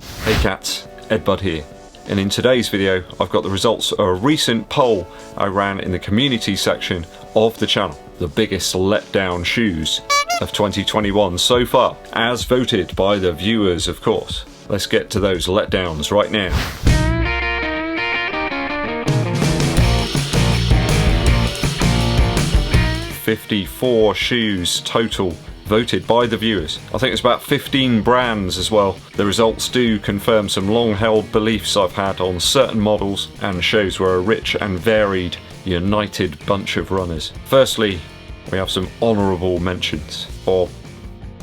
Hey cats, EDDBUD here, and in today's video I've got the results of a recent poll I ran in the community section of the channel. The biggest letdown shoes of 2021 so far, as voted by the viewers of course. Let's get to those letdowns right now. $54 shoes total voted by the viewers. I think it's about 15 brands as well. The results do confirm some long-held beliefs I've had on certain models and shows we're a rich and varied, united bunch of runners. Firstly, we have some honourable mentions, or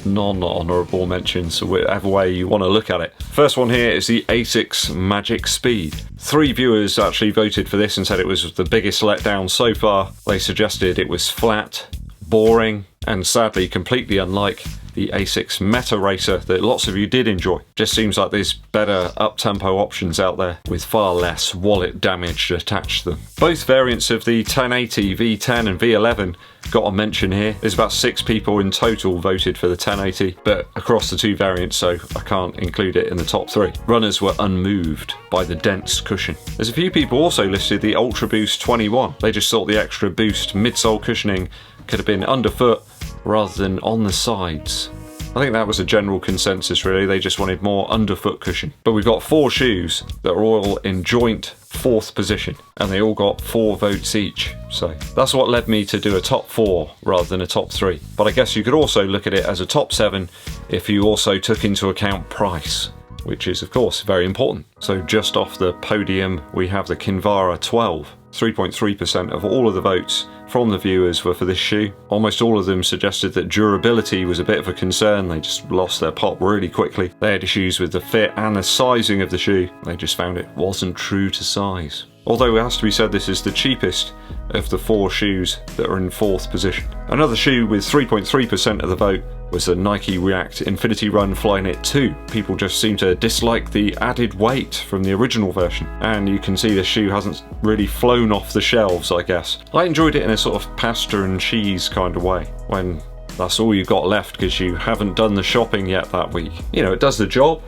non-honourable mentions, whatever way you want to look at it. First one here is the Asics Magic Speed. 3 viewers actually voted for this and said it was the biggest letdown so far. They suggested it was flat, boring, and sadly completely unlike the Asics Meta Racer that lots of you did enjoy. Just seems like there's better up-tempo options out there with far less wallet damage attached to them. Both variants of the 1080 V10 and V11 got a mention here. There's about 6 people in total voted for the 1080, but across the 2 variants, so I can't include it in the top 3. Runners were unmoved by the dense cushion. There's a few people also listed the Ultra Boost 21. They just thought the extra boost midsole cushioning could have been underfoot rather than on the sides. I think that was a general consensus really, they just wanted more underfoot cushion. But we've got 4 shoes that are all in joint 4th position, and they all got 4 votes each. So that's what led me to do a top 4 rather than a top 3. But I guess you could also look at it as a top 7 if you also took into account price, which is of course very important. So just off the podium we have the Kinvara 12. 3.3% of all of the votes from the viewers were for this shoe. Almost all of them suggested that durability was a bit of a concern. They just lost their pop really quickly. They had issues with the fit and the sizing of the shoe. They just found it wasn't true to size. Although it has to be said this is the cheapest of the 4 shoes that are in 4th position. Another shoe with 3.3% of the vote was the Nike React Infinity Run Flyknit 2. People just seem to dislike the added weight from the original version, and you can see the shoe hasn't really flown off the shelves, I guess. I enjoyed it in a sort of pasta and cheese kind of way, when that's all you've got left because you haven't done the shopping yet that week. You know, it does the job,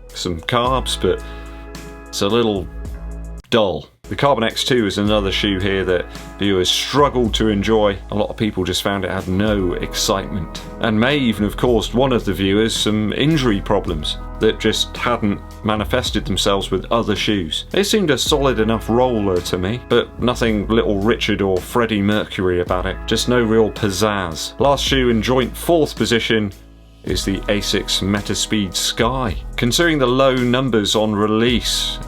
some carbs, but it's a little dull. The Carbon X2 is another shoe here that viewers struggled to enjoy. A lot of people just found it had no excitement, and may even have caused one of the viewers some injury problems that just hadn't manifested themselves with other shoes. It seemed a solid enough roller to me, but nothing Little Richard or Freddie Mercury about it. Just no real pizzazz. Last shoe in joint 4th position is the Asics Metaspeed Sky. Considering the low numbers on release,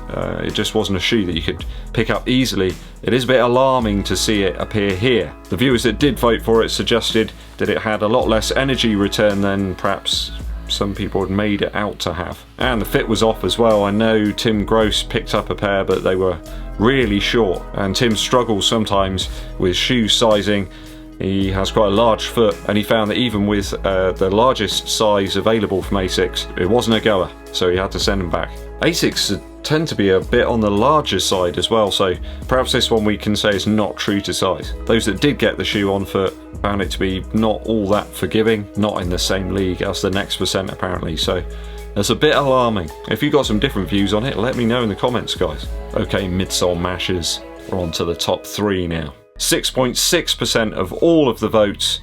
it just wasn't a shoe that you could pick up easily. It is a bit alarming to see it appear here. The viewers that did vote for it suggested that it had a lot less energy return than perhaps some people had made it out to have. And the fit was off as well. I know Tim Gross picked up a pair, but they were really short, and Tim struggles sometimes with shoe sizing. He has quite a large foot, and he found that even with the largest size available from Asics, it wasn't a goer, so he had to send them back. Asics tend to be a bit on the larger side as well, so perhaps this one we can say is not true to size. Those that did get the shoe on foot found it to be not all that forgiving, not in the same league as the next percent apparently, so that's a bit alarming. If you've got some different views on it, let me know in the comments guys. Okay, midsole mashers, we're on to the top 3 now. 6.6% of all of the votes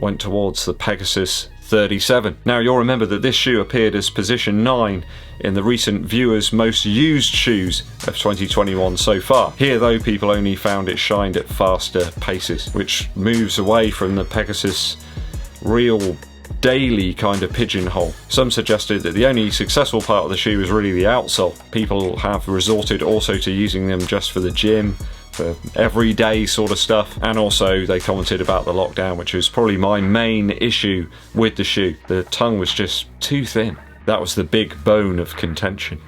went towards the Pegasus 37. Now you'll remember that this shoe appeared as position 9 in the recent viewers' most used shoes of 2021 so far. Here though, people only found it shined at faster paces, which moves away from the Pegasus real daily kind of pigeonhole. Some suggested that the only successful part of the shoe is really the outsole. People have resorted also to using them just for the gym, for everyday sort of stuff, and also they commented about the lockdown, which was probably my main issue with the shoe. The tongue was just too thin. That was the big bone of contention.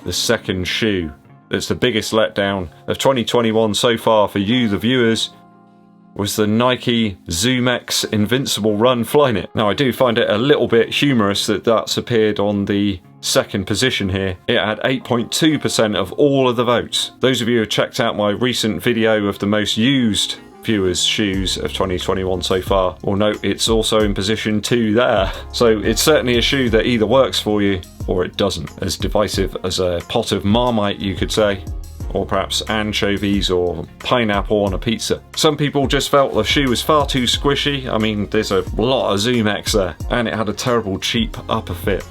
The second shoe that's the biggest letdown of 2021 so far for you, the viewers, was the Nike ZoomX Invincible Run Flyknit. Now I do find it a little bit humorous that that's appeared on the 2nd position here. It had 8.2% of all of the votes. Those of you who checked out my recent video of the most used viewers' shoes of 2021 so far will note it's also in position 2 there. So it's certainly a shoe that either works for you or it doesn't. As divisive as a pot of Marmite, you could say, or perhaps anchovies or pineapple on a pizza. Some people just felt the shoe was far too squishy. I mean, there's a lot of Zoom X there, and it had a terrible cheap upper fit.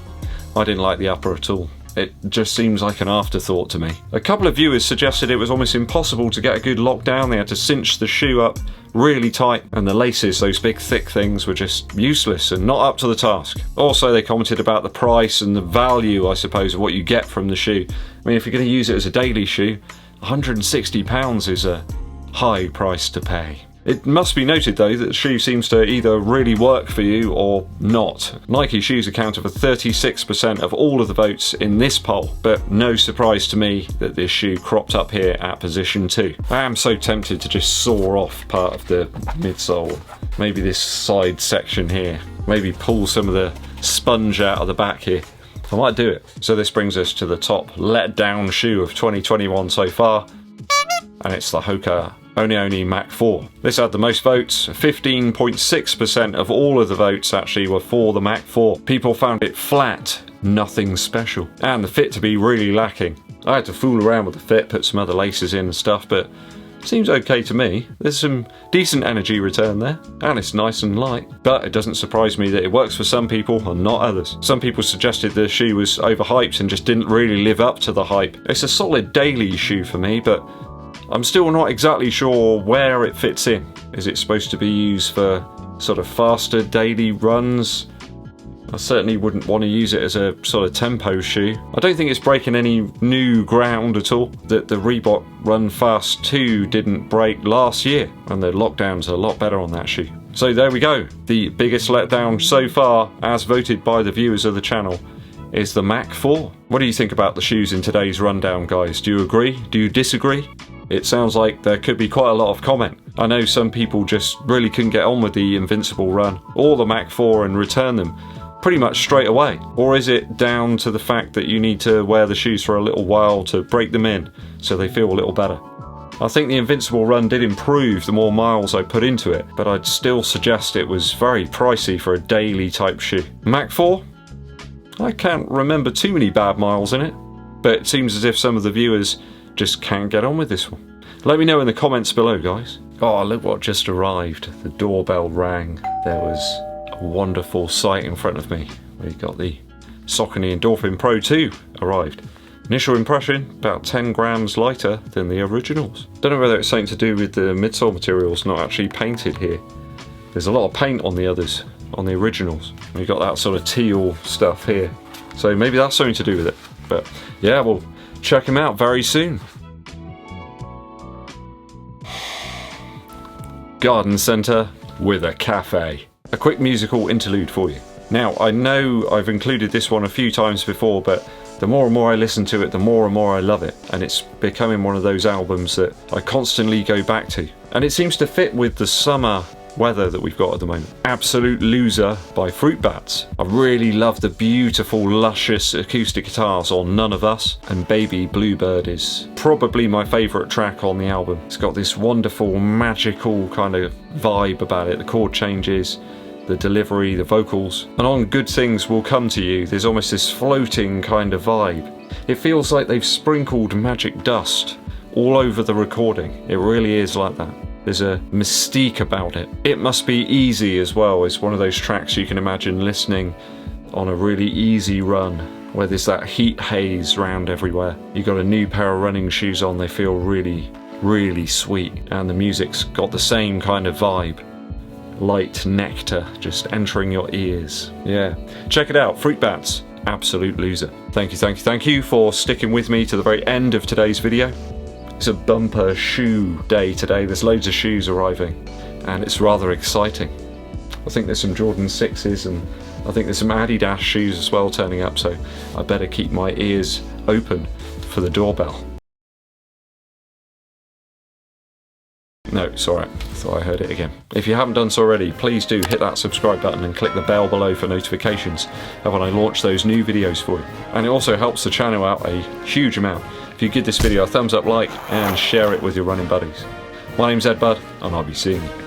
I didn't like the upper at all. It just seems like an afterthought to me. A couple of viewers suggested it was almost impossible to get a good lockdown. They had to cinch the shoe up really tight, and the laces, those big thick things, were just useless and not up to the task. Also, they commented about the price and the value, I suppose, of what you get from the shoe. I mean, if you're going to use it as a daily shoe, £160 is a high price to pay. It must be noted though that the shoe seems to either really work for you or not. Nike shoes accounted for 36% of all of the votes in this poll, but no surprise to me that this shoe cropped up here at position 2. I am so tempted to just saw off part of the midsole, maybe this side section here, maybe pull some of the sponge out of the back here. I might do it. So this brings us to the top Letdown shoe of 2021 so far, and it's the Hoka One Mach 4. This had the most votes. 15.6% of all of the votes actually were for the Mach 4. People found it flat, nothing special, and the fit to be really lacking. I had to fool around with the fit, put some other laces in and stuff, but it seems okay to me. There's some decent energy return there, and it's nice and light. But it doesn't surprise me that it works for some people and not others. Some people suggested the shoe was overhyped and just didn't really live up to the hype. It's a solid daily shoe for me, but I'm still not exactly sure where it fits in. Is it supposed to be used for sort of faster daily runs? I certainly wouldn't want to use it as a sort of tempo shoe. I don't think it's breaking any new ground at all. That the Reebok Run Fast 2 didn't break last year, and the lockdowns are a lot better on that shoe. So there we go. The biggest letdown so far, as voted by the viewers of the channel, is the Mach 4. What do you think about the shoes in today's rundown, guys? Do you agree? Do you disagree? It sounds like there could be quite a lot of comment. I know some people just really couldn't get on with the Invincible run or the Mach 4 and return them pretty much straight away. Or is it down to the fact that you need to wear the shoes for a little while to break them in so they feel a little better? I think the Invincible run did improve the more miles I put into it, but I'd still suggest it was very pricey for a daily type shoe. Mach 4? I can't remember too many bad miles in it, but it seems as if some of the viewers just can't get on with this one. Let me know in the comments below, guys. Oh, look what just arrived. The doorbell rang. There was a wonderful sight in front of me. We got the Saucony Endorphin Pro 2 arrived. Initial impression, about 10 grams lighter than the originals. Don't know whether it's something to do with the midsole materials not actually painted here. There's a lot of paint on the others, on the originals. We got that sort of teal stuff here. So maybe that's something to do with it. But yeah, we'll check them out very soon. Garden centre with a cafe. A quick musical interlude for you. Now, I know I've included this one a few times before, but the more and more I listen to it, the more and more I love it, and it's becoming one of those albums that I constantly go back to. And it seems to fit with the summer weather that we've got at the moment. Absolute Loser by Fruit Bats. I really love the beautiful, luscious acoustic guitars on None of Us, and Baby Bluebird is probably my favourite track on the album. It's got this wonderful, magical kind of vibe about it. The chord changes, the delivery, the vocals. And on Good Things Will Come to You, there's almost this floating kind of vibe. It feels like they've sprinkled magic dust all over the recording. It really is like that. There's a mystique about it. It Must Be Easy as well is one of those tracks you can imagine listening on a really easy run, where there's that heat haze round everywhere. You got a new pair of running shoes on, they feel really, really sweet, and the music's got the same kind of vibe. Light nectar just entering your ears. Yeah, check it out, Fruit Bats, Absolute Loser. Thank you for sticking with me to the very end of today's video. It's a bumper shoe day today. There's loads of shoes arriving, and it's rather exciting. I think there's some Jordan 6s, and I think there's some Adidas shoes as well turning up, so I better keep my ears open for the doorbell. No, it's alright. Thought I heard it again. If you haven't done so already, please do hit that subscribe button and click the bell below for notifications of when I launch those new videos for you. And it also helps the channel out a huge amount if you give this video a thumbs up, like, and share it with your running buddies. My name's EDDBUD, and I'll be seeing you.